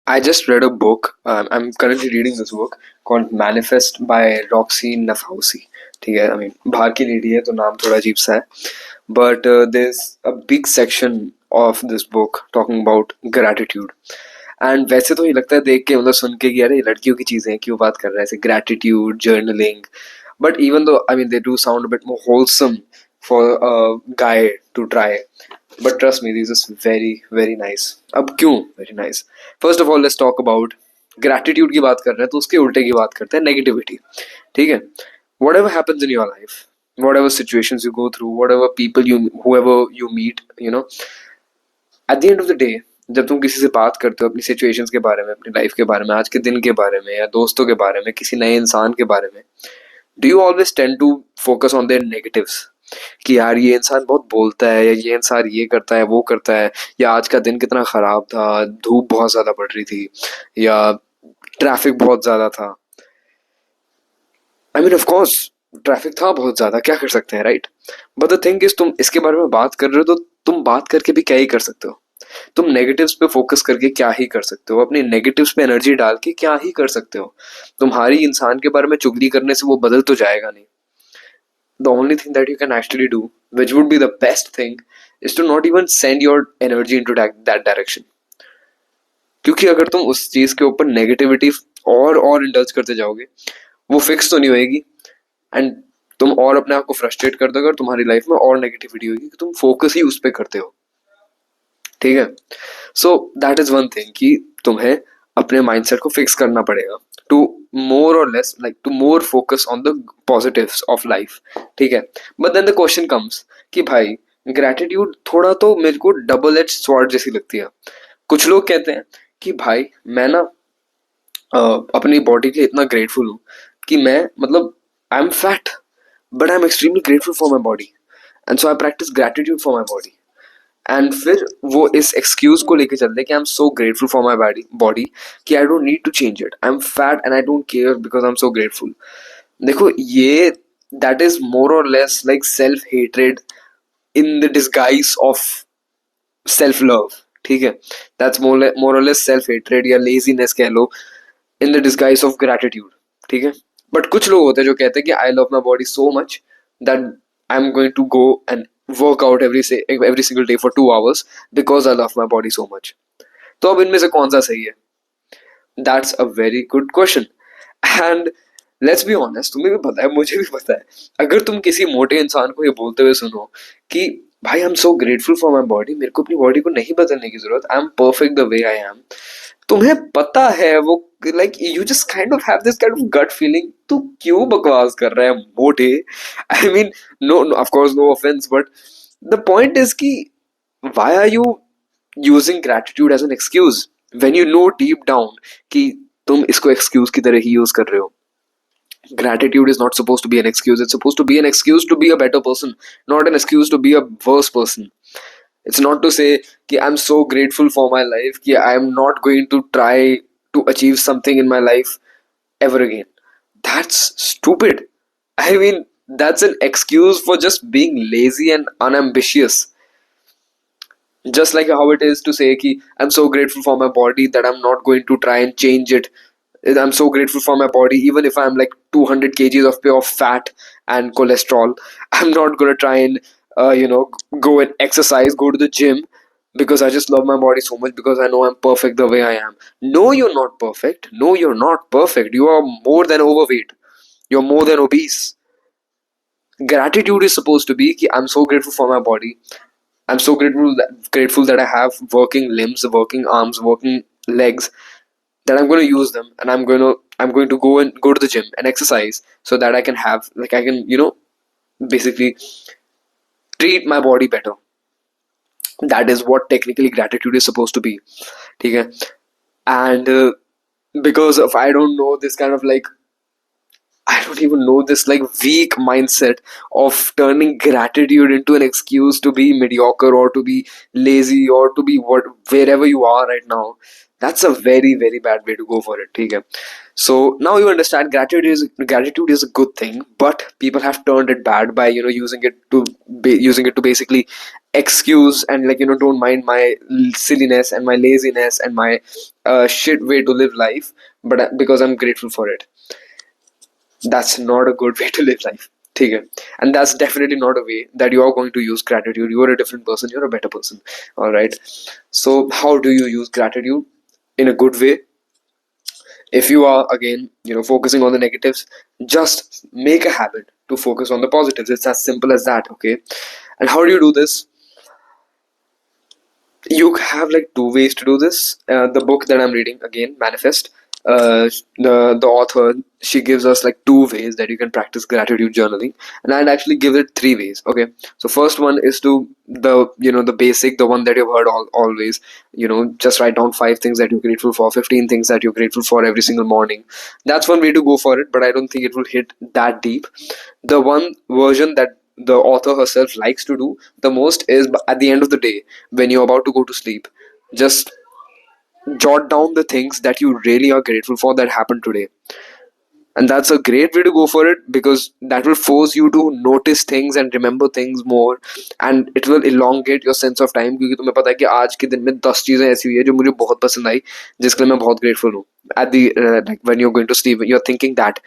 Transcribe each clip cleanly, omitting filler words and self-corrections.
I just read a book. I'm currently reading this book called Manifest by Roxy Nafausi. ठीक है, I mean बाहर की lady है तो नाम थोड़ा अजीब सा है. But there's a big section of this book talking about gratitude. And वैसे तो ये लगता है देख के मतलब सुन के कि यार ये लड़कियों की चीजें हैं, क्यों बात कर रहा है ऐसे gratitude journaling. But even though I mean they do sound a bit more wholesome for a guy to try. But trust me this is very very nice. अब क्यों very nice? First of all let's talk about gratitude की बात कर रहे हैं तो उसके उल्टे की बात करते हैं, नेगेटिविटी. ठीक है, what ever happens in your life, whatever situations you go through, whatever people you, whoever you meet, you know, at the end of the day, जब तुम किसी से बात करते हो अपनी सिचुएशंस के बारे में, अपनी लाइफ के बारे में, आज के दिन के बारे में, या दोस्तों के बारे में, किसी नए इंसान के बारे में, do you always tend to focus on their negatives? कि यार ये इंसान बहुत बोलता है, या ये इंसान ये करता है वो करता है, या आज का दिन कितना खराब था, धूप बहुत ज्यादा पड़ रही थी, या ट्रैफिक बहुत ज्यादा था. I mean of course traffic था बहुत ज्यादा, क्या कर सकते हैं, right? But the thing is तुम इसके बारे में बात कर रहे हो तो तुम बात करके भी क्या ही कर सकते हो? तुम नेगेटिव्स पे फोकस करके क्या ही कर सकते हो? अपनी नेगेटिव्स पे एनर्जी डाल के क्या ही कर सकते हो? तुम्हारी इंसान के बारे में चुगली करने से वो बदल तो जाएगा नहीं. The only thing that you can actually do, which would be the best thing, is to not even send your energy into that direction. क्योंकि अगर तुम उस चीज के ऊपर नेगेटिविटी और इंडल्ज करते जाओगे, वो फिक्स तो नहीं होएगी. एंड तुम और अपने आप को फ्रस्ट्रेट कर दोगे और तुम्हारी लाइफ में और नेगेटिविटी होगी कि तुम फोकस ही उस पर करते हो. ठीक है, so that is one thing कि तुम्हें अपने माइंडसेट को फिक्स करना पड़ेगा टू मोर और less like to more focus on the positives of life. ठीक है, but then the question comes कि भाई ग्रेटिट्यूड थोड़ा तो मेरे को डबल एज स्वॉर्ड जैसी लगती है. कुछ लोग कहते हैं कि भाई मैं ना अपनी बॉडी के लिए इतना ग्रेटफुल हूँ कि मैं मतलब I am fat but I am extremely grateful for my body, and so I practice gratitude for my body. And फिर वो इस एक्सक्यूज को लेके चलते हैं कि I am so grateful for my body कि I don't need to change it, I am fat and I don't care because I am so grateful. देखो ये दैट इज मोर और less like self hatred in the disguise of self love. ठीक है, that's more और less self hatred या laziness कह लो in the disguise of gratitude. ठीक है, बट कुछ लोग होते हैं जो कहते हैं कि I love my body so much that I am going to go and work out every single day for 2 hours because I love my body so much. तो अब इनमें से कौन सा सही है? That's a very good question. And let's be honest, तुम्हें भी पता है मुझे भी पता है, अगर तुम किसी मोटे इंसान को ये बोलते हुए सुनो कि भाई I am so grateful for my body, मेरे को अपनी बॉडी को नहीं बदलने की जरूरत, I am perfect the way I am, तुम्हें पता है वो like you just kind of have this kind of gut feeling, तू क्यों बकवास कर रहा है मोटे? I mean no of course no offence, but the point is कि why are you using gratitude as an excuse when you know deep down कि तुम इसको एक्सक्यूज की तरह ही यूज कर रहे हो. Gratitude is not supposed to be an excuse. It's supposed to be an excuse to be a better person, not an excuse to be a worse person. It's not to say कि I'm so grateful for my life कि I'm not going to try to achieve something in my life ever again. That's stupid. I mean, that's an excuse for just being lazy and unambitious. Just like how it is to say कि I'm so grateful for my body that I'm not going to try and change it. I'm so grateful for my body even if I'm like 200 kgs of pure fat and cholesterol. I'm not going to try and go and exercise, go to the gym because I just love my body so much because I know I'm perfect the way I am. No, you're not perfect. No, you're not perfect. You are more than overweight. You're more than obese. Gratitude is supposed to be कि I'm so grateful for my body. I'm so grateful that I have working limbs, working arms, working legs, that I'm going to use them, and I'm going to go to the gym and exercise so that I can have like I can basically treat my body better. That is what technically gratitude is supposed to be. Okay? And because of I don't know this kind of like I don't even know this like weak mindset of turning gratitude into an excuse to be mediocre or to be lazy or to be wherever you are right now. That's a very very bad way to go for it. ठीक है. So now you understand gratitude is a good thing, but people have turned it bad by using it to basically excuse and like don't mind my silliness and my laziness and my shit way to live life, but because I'm grateful for it. That's not a good way to live life. ठीक है. And that's definitely not a way that you are going to use gratitude. You are a different person. You're a better person. All right. So how do you use gratitude in a good way? If you are again focusing on the negatives, just make a habit to focus on the positives. It's as simple as that. Okay. And how do you do this? You have like two ways to do this. The book that I'm reading, again, Manifest, the author, she gives us like two ways that you can practice gratitude journaling, and I'd actually give it three ways. Okay. So first one is to the basic, the one that you've heard always. Just write down 5 things that you're grateful for, 15 things that you're grateful for every single morning. That's one way to go for it, but I don't think it will hit that deep. The one version that the author herself likes to do the most is at the end of the day, when you're about to go to sleep, just jot down the things that you really are grateful for that happened today. And that's a great way to go for it, because that will force you to notice things and remember things more, and it will elongate your sense of time, क्योंकि तुम्हें पता है कि आज के दिन में 10 चीजें ऐसी हुई है जो मुझे बहुत पसंद आई, जिसके लिए मैं बहुत grateful हूँ. At the like when you're going to sleep, you're thinking that,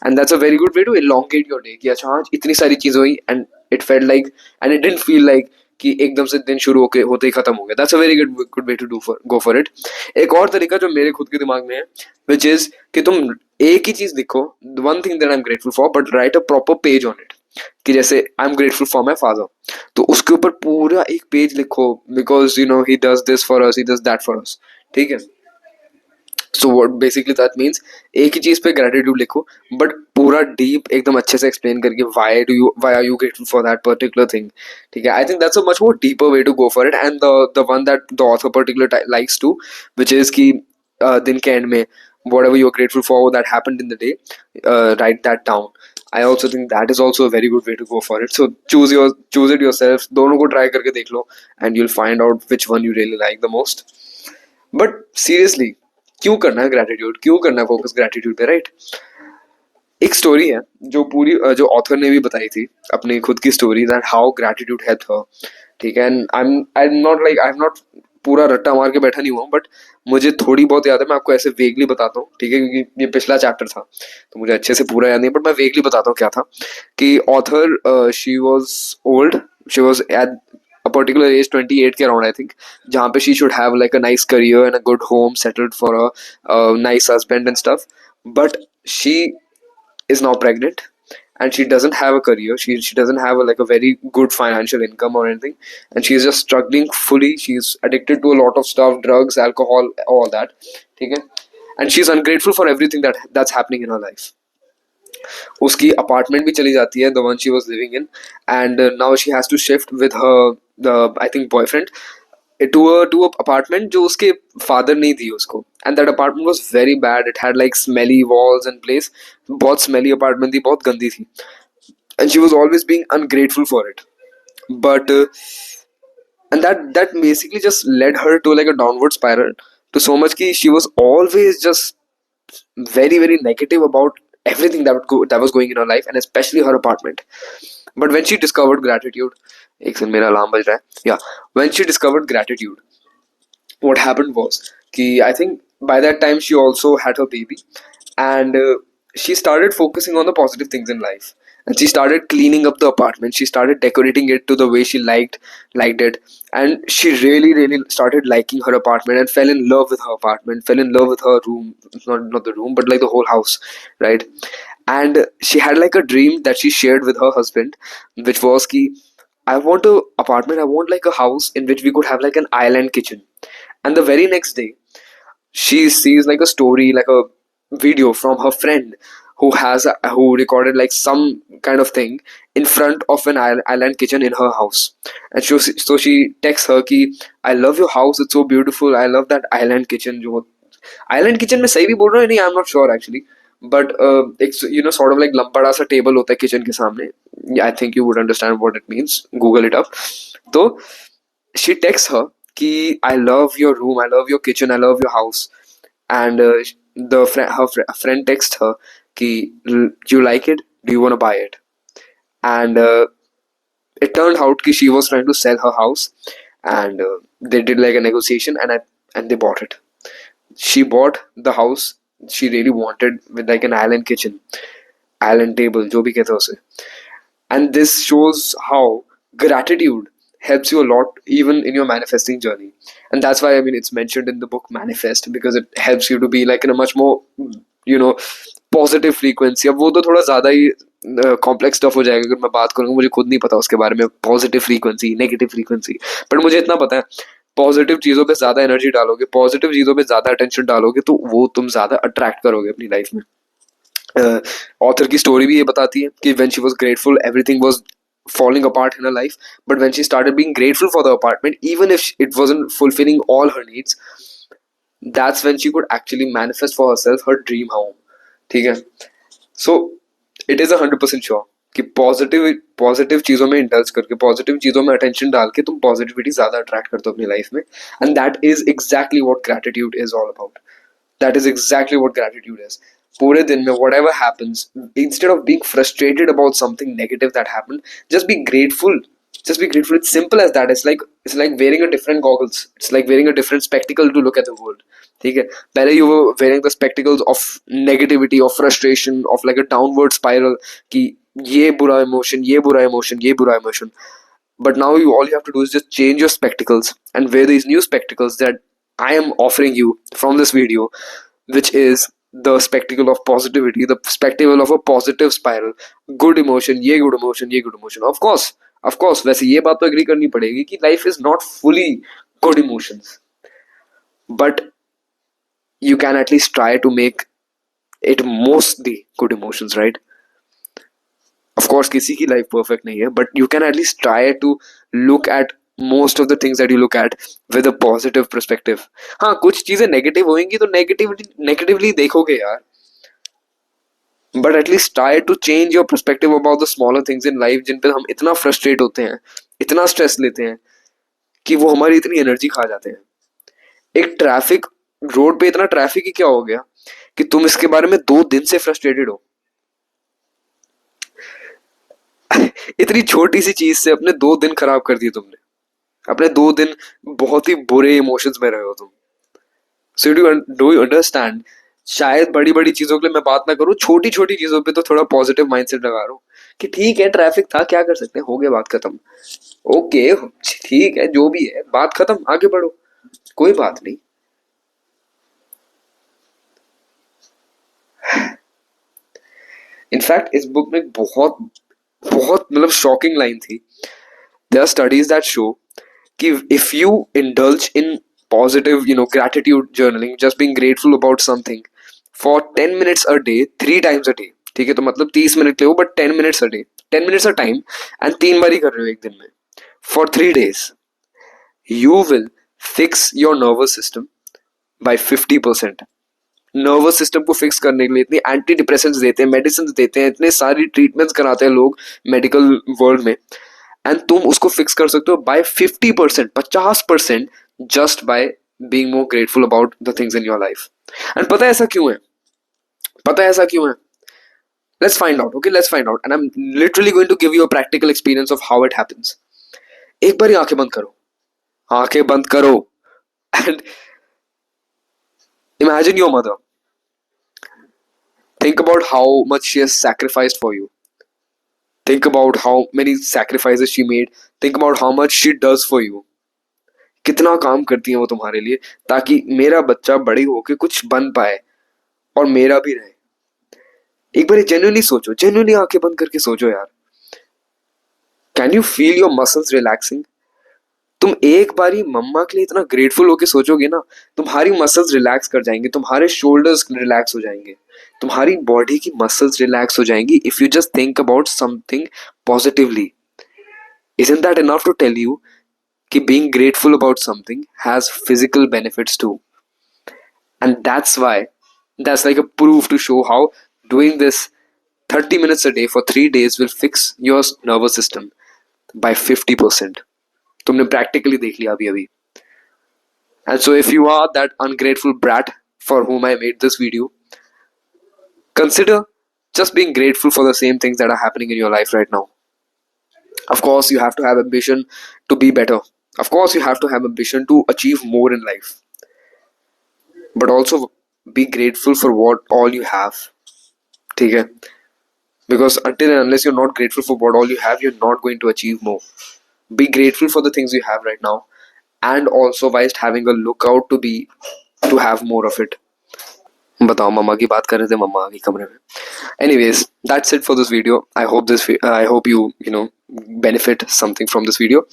and that's a very good way to elongate your day. कि अच्छा आज इतनी सारी चीजें हुई, and it felt like, and it didn't feel like कि एकदम से दिन शुरू होते ही खत्म हो गया. That's a very good way to go for it. एक और तरीका जो मेरे खुद के दिमाग में है, which is कि तुम एक ही चीज लिखो, one thing that I'm grateful for, but write a proper page on it. कि जैसे I'm grateful for my father, तो उसके ऊपर पूरा एक पेज लिखो, because he does this for us, he does that for us. ठीक है. So what basically that means, एक ही चीज पे ग्रेटिट्यूड लिखो, बट पूरा डीप एकदम अच्छे से एक्सप्लेन करके why are you grateful for that particular thing. ठीक है. I think that's a much more deeper way to go for it, and the one that the author particular likes to, which is कि दिन के and में whatever you're grateful for that happened in the day, write that down. I also think that is also a very good way to go for it. So choose it yourself. दोनों को try करके देख लो, and you'll find out which one you really like the most. But seriously, क्यों करना है gratitude, क्यों करना है फोकस ग्रेटिट्यूड पे, राइट? एक स्टोरी है जो पूरी जो ऑथर ने भी बताई थी, अपनी खुद की story, that how gratitude help her. ठीक है. एंड आई एम नॉट पूरा रट्टा मार के बैठा नहीं हुआ, बट मुझे थोड़ी बहुत याद है. मैं आपको ऐसे वेगली बताता हूँ, ठीक है, क्योंकि ये पिछला चैप्टर था तो मुझे अच्छे से पूरा याद नहीं, बट मैं वेगली बताता हूँ क्या था. कि author, she was old, she was at a particular age, 28 के around I think, जहाँ पे she should have like a nice career and a good home, settled for a nice husband and stuff, but she is now pregnant and she doesn't have a career, she doesn't have like a very good financial income or anything, and she's just struggling fully. She's addicted to a lot of stuff, drugs, alcohol, all that. ठीक है. And she's ungrateful for everything that's happening in her life. उसकी apartment भी चली जाती है, the one she was living in, and now she has to shift with her I think boyfriend to a apartment जो उसके father नहीं दी उसको. And that apartment was very bad. It had like smelly walls and place. बहुत smelly apartment थी, बहुत गंदी थी, and she was always being ungrateful for it. But and that basically just led her to like a downward spiral, to so much ki she was always just very very negative about everything that was going in her life, and especially her apartment. But when she discovered gratitude, एक second, मेरा alarm बज रहा है. Yeah, when she discovered gratitude, what happened was कि I think by that time she also had her baby, and she started focusing on the positive things in life, and she started cleaning up the apartment. She started decorating it to the way she liked it, and she really really started liking her apartment and fell in love with her apartment, fell in love with her room, not the room, but like the whole house, right? And she had like a dream that she shared with her husband, which was ki, I want a apartment, I want like a house in which we could have like an island kitchen. And the very next day she sees like a story, like a video from her friend who recorded like some kind of thing in front of an island kitchen in her house. And so she texts her ki, I love your house, it's so beautiful, I love that island kitchen. जो island kitchen में सही भी बोल रहा है नहीं, I'm not sure actually, but एक sort of like लंबड़ा सा टेबल होता है किचन के सामने. I think you would understand what it means, Google it up. तो she texts her कि I love your room, I love your kitchen, I love your house, and the friend text her कि you like it, do you want to buy it? And it turned out कि she was trying to sell her house, and they did like a negotiation, and they bought it. She bought the house she really wanted, with like an island kitchen, island table, जो भी कहते हैं उसे. And this shows how gratitude helps you a lot even in your manifesting journey. And that's why, I mean, it's mentioned in the book Manifest, because it helps you to be like in a much more, you know, positive frequency. अब वो तो थोड़ा ज़्यादा ही complex stuff हो जाएगा अगर मैं बात करूँगा, मुझे खुद नहीं पता उसके बारे में, positive frequency, negative frequency. But मुझे इतना पता है, पॉजिटिव चीज़ों पे ज़्यादा एनर्जी डालोगे, पॉजिटिव चीज़ों पे ज़्यादा अटेंशन डालोगे, तो वो तुम ज़्यादा अट्रैक्ट करोगे अपनी लाइफ में. ऑथर की स्टोरी भी ये बताती है कि when she was grateful, everything was falling apart in her life, but when she started being grateful for the apartment, even if it wasn't fulfilling all her needs, that's when she could actually manifest for herself her dream home. ठीक है. So it is 100% sure कि positive चीज़ों में indulge करके, positive चीज़ों में attention डाल के तुम पॉजिटिविटी ज़्यादा अट्रैक्ट करते हो अपनी लाइफ में. And that is exactly what gratitude is all about. That is exactly what gratitude is. पूरे दिन में whatever happens, instead of being frustrated about something negative that happened, just be grateful. Just be grateful. It's simple as that. It's like wearing a different goggles. It's like wearing a different spectacle to look at the world. ठीक है. पहले you were wearing the spectacles of negativity, of frustration, of like a downward spiral, कि ये बुरा emotion, ये बुरा emotion, ये बुरा emotion. But now all you have to do is just change your spectacles and wear these new spectacles that I am offering you from this video, which is the spectacle of positivity, the spectacle of a positive spiral. Good emotion, ये good emotion, ये good emotion. Of course, वैसे ये बात तो agree करनी पड़ेगी कि life is not fully good emotions, but you can at least try to make it mostly good emotions, right? Of course, किसी की life perfect नहीं है, but you can at least try to look at most of the things that you look at with a positive perspective. हाँ, कुछ चीजें negative होंगी तो negatively देखोगे यार, but at least try to change your perspective about the smaller things in life जिन पे हम इतना फ्रस्ट्रेट होते हैं, इतना स्ट्रेस लेते हैं कि वो हमारी इतनी एनर्जी खा जाते हैं. एक ट्रैफिक, रोड पे इतना ट्रैफिक ही क्या हो गया कि तुम इसके बारे में 2 दिन से फ्रस्ट्रेटेड हो. इतनी छोटी सी चीज से अपने 2 दिन खराब कर दिए तुमने. अपने 2 दिन बहुत ही बुरे इमोशंस में रहे हो तुम. So do you understand? शायद बड़ी बड़ी चीजों के लिए मैं बात ना करूं, छोटी छोटी चीजों पे तो थोड़ा पॉजिटिव माइंडसेट लगा रहा हूं कि ठीक है, ट्रैफिक था, क्या कर सकते हैं, हो गया, बात खत्म. ओके, ठीक है, जो भी है, बात खत्म, आगे बढ़ो, कोई बात नहीं. इनफैक्ट इस बुक में बहुत बहुत मतलब शॉकिंग लाइन थी. There are studies that show कि if you indulge in positive, gratitude journaling, just being grateful about something for 10 minutes a day, 3 times a day, ठीक है, तो मतलब 30 मिनट ले हो, but 10 minutes a day, 10 minutes a time, and 3 बार ही कर रहे हो एक दिन में, for 3 days, you will fix your nervous system by 50%. Nervous system को फिक्स करने के लिए इतनी एंटी डिप्रेसेंट्स देते हैं, मेडिसिन देते हैं, इतने सारी ट्रीटमेंट्स कराते हैं लोग मेडिकल वर्ल्ड में, एंड तुम उसको फिक्स कर सकते हो by 50%, 50%, just by being more grateful about the things in your life. And पता है ऐसा क्यों है? Let's find out. Okay, let's find out, and I'm literally going to give you a practical experience of how it happens. एक बार ही आंखें बंद करो and imagine your mother. Think about how much she has sacrificed for you. Think about how many sacrifices she made. Think about how much she does for you. कितना काम करती है वो तुम्हारे लिए, ताकि मेरा बच्चा बड़ी होके कुछ बन पाए और मेरा भी रहे. एक बार जेन्युइनली सोचो, जेन्युइनली आंखें बंद करके सोचो यार. Can you feel your muscles relaxing? तुम एक बारी मम्मा के लिए इतना ग्रेटफुल होके सोचोगे ना, तुम्हारी मसल्स रिलैक्स कर जाएंगे, तुम्हारे शोल्डर्स रिलैक्स हो जाएंगे, तुम्हारी बॉडी की मसल्स रिलैक्स हो जाएंगी, if you just think about something positively. Isn't that enough to tell you कि being grateful about something has physical benefits too? And that's like a proof to show how doing this 30 minutes a day for 3 days will fix your nervous system by 50%. तुमने practically देख लिया अभी. And so if you are that ungrateful brat for whom I made this video, consider just being grateful for the same things that are happening in your life right now. Of course, you have to have ambition to be better. Of course, you have to have ambition to achieve more in life. But also be grateful for what all you have. ठीक है? Because until and unless you're not grateful for what all you have, you're not going to achieve more. Be grateful for the things you have right now, and also whilst having a lookout to have more of it. बताओ, मम्मा की बात कर रहे थे, मम्मा आ गई कमरे में. Anyways, that's it for this video. I hope you benefit something from this video.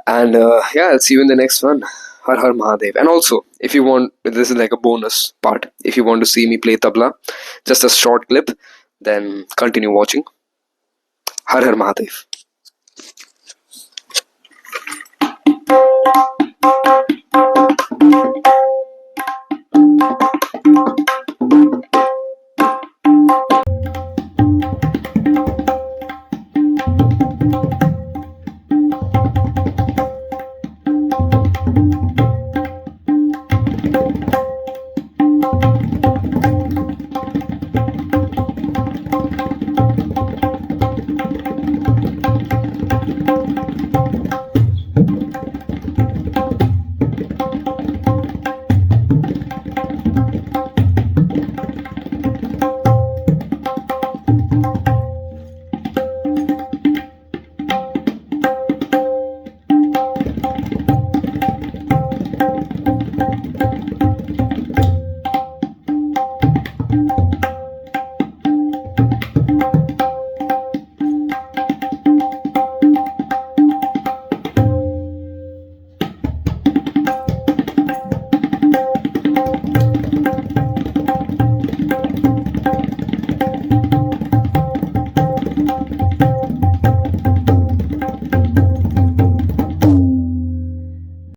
And yeah, I'll see you in the next one. Har Har Mahadev. And also, if you want, this is like a bonus part. If you want to see me play tabla, just a short clip, then continue watching. Har Har Mahadev.